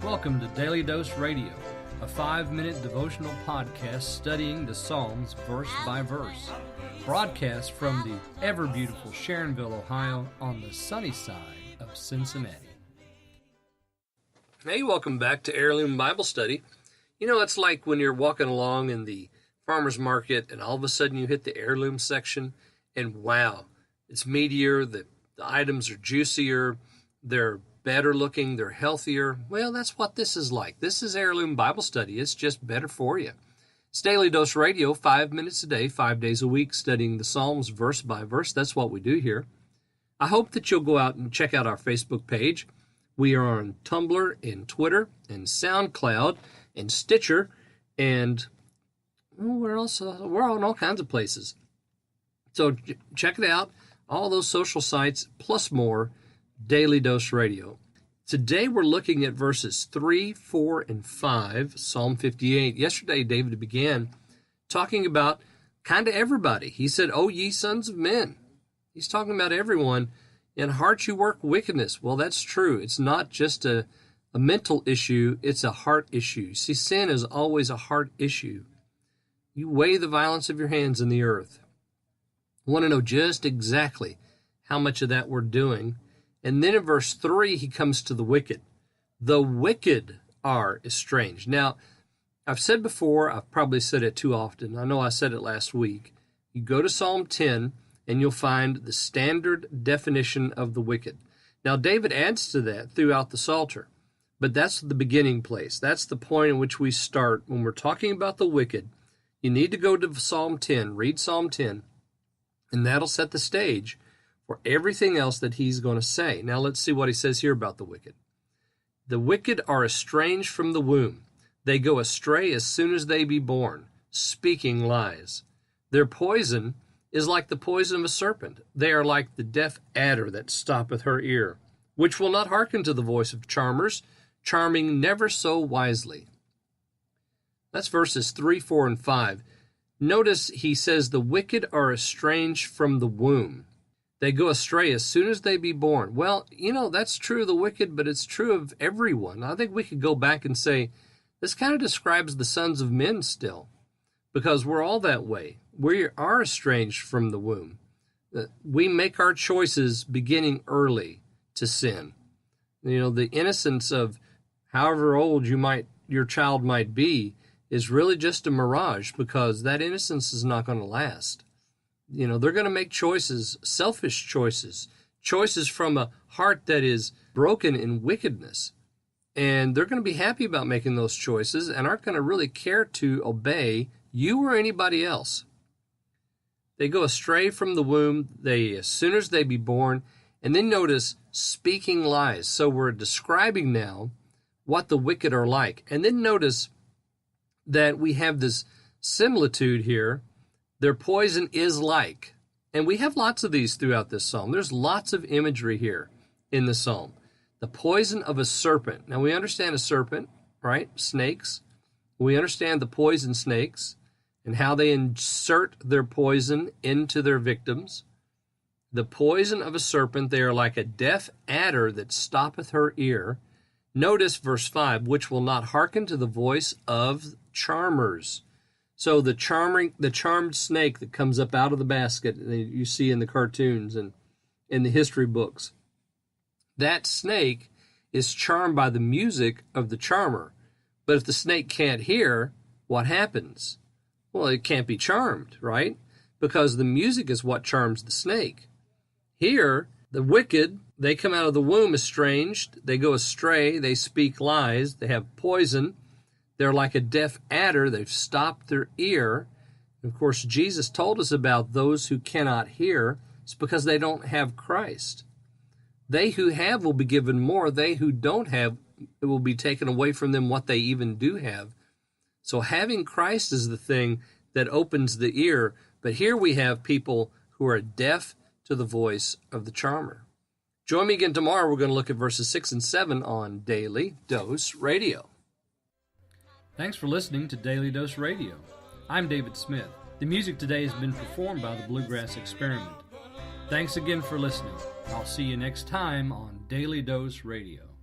Welcome to Daily Dose Radio, a 5-minute devotional podcast studying the Psalms verse by verse. Broadcast from the ever-beautiful Sharonville, Ohio, on the sunny side of Cincinnati. Hey, welcome back to Heirloom Bible Study. You know, it's like when you're walking along in the farmer's market and all of a sudden you hit the heirloom section and wow, it's meatier, the items are juicier, they're better looking, they're healthier. Well, that's what this is like. This is Heirloom Bible Study. It's just better for you. It's Daily Dose Radio, 5 minutes a day, 5 days a week, studying the Psalms verse by verse. That's what we do here. I hope that you'll go out and check out our Facebook page. We are on Tumblr and Twitter and SoundCloud and Stitcher and where else? We're on all kinds of places. So check it out. All those social sites plus more. Daily Dose Radio. Today we're looking at verses 3, 4, and 5, Psalm 58. Yesterday David began talking about kind of everybody. He said, "O ye sons of men." He's talking about everyone. "In heart you work wickedness." Well, that's true. It's not just a mental issue, it's a heart issue. See, sin is always a heart issue. You weigh the violence of your hands in the earth. I want to know just exactly how much of that we're doing. And then in verse 3, he comes to the wicked. The wicked are estranged. Now, I've said before, I've probably said it too often. I know I said it last week. You go to Psalm 10, and you'll find the standard definition of the wicked. Now, David adds to that throughout the Psalter, but that's the beginning place. That's the point in which we start. When we're talking about the wicked, you need to go to Psalm 10, read Psalm 10, and that'll set the stage for everything else that he's going to say. Now let's see what he says here about the wicked. The wicked are estranged from the womb. They go astray as soon as they be born, speaking lies. Their poison is like the poison of a serpent. They are like the deaf adder that stoppeth her ear, which will not hearken to the voice of charmers, charming never so wisely. That's verses 3, 4, and 5. Notice he says the wicked are estranged from the womb. They go astray as soon as they be born. Well, you know, that's true of the wicked, but it's true of everyone. I think we could go back and say this kind of describes the sons of men still, because we're all that way. We are estranged from the womb. We make our choices beginning early to sin. You know, the innocence of however old your child might be is really just a mirage, because that innocence is not going to last. You know, they're going to make choices, selfish choices, choices from a heart that is broken in wickedness. And they're going to be happy about making those choices and aren't going to really care to obey you or anybody else. They go astray from the womb, as soon as they be born. And then notice, speaking lies. So we're describing now what the wicked are like. And then notice that we have this similitude here. Their poison is like. And we have lots of these throughout this psalm. There's lots of imagery here in the psalm. The poison of a serpent. Now we understand a serpent, right? Snakes. We understand the poison snakes and how they insert their poison into their victims. The poison of a serpent, they are like a deaf adder that stoppeth her ear. Notice verse 5, which will not hearken to the voice of charmers. So the charmed snake that comes up out of the basket that you see in the cartoons and in the history books, that snake is charmed by the music of the charmer. But if the snake can't hear, what happens? Well, it can't be charmed, right? Because the music is what charms the snake. Here, the wicked, they come out of the womb estranged, they go astray, they speak lies, they have poison. They're like a deaf adder. They've stopped their ear. And of course, Jesus told us about those who cannot hear. It's because they don't have Christ. They who have will be given more. They who don't have, it will be taken away from them what they even do have. So having Christ is the thing that opens the ear. But here we have people who are deaf to the voice of the charmer. Join me again tomorrow. We're going to look at verses 6 and 7 on Daily Dose Radio. Thanks for listening to Daily Dose Radio. I'm David Smith. The music today has been performed by the Bluegrass Experiment. Thanks again for listening. I'll see you next time on Daily Dose Radio.